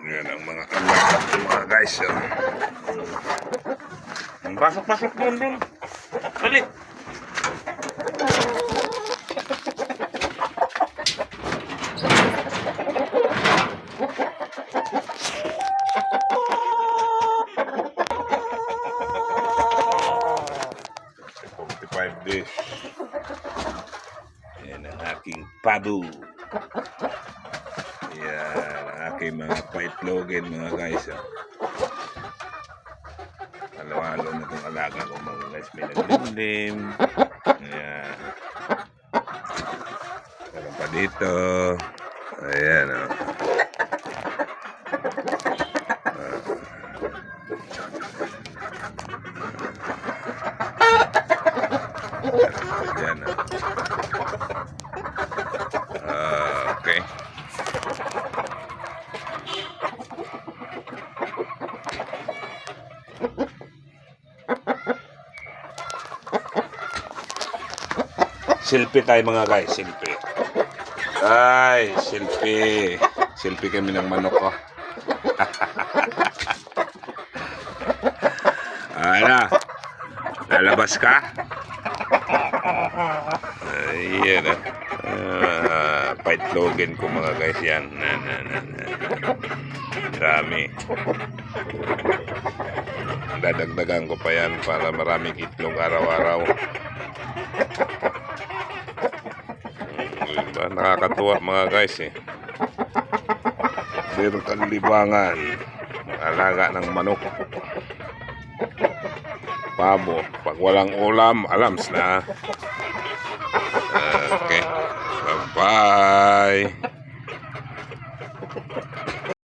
Yan ang mga alaga ko mga guys. Pasok doon. Dali. Days. Yan ang aking pabu. Yan ang aking mga paitlogin mga guys. Halo-halo na itong alaga ko mga guys. May naglimlim. Yan. Meron pa dito. Ayan o. Diyan, okay. Selfie tayo mga guys, selfie. Ay, selfie. Selfie kami ng manok ko. Ano? Lalabas ka? Ayan paitlogin ko mga guys yan. Marami. Dadagdagan ko pa yan para maraming itlog araw-araw. Diba? Nakakatuwa mga guys meron kang libangan. Alaga ng manok. Pabo. Pag walang ulam, alams na. Okay. Bye-bye.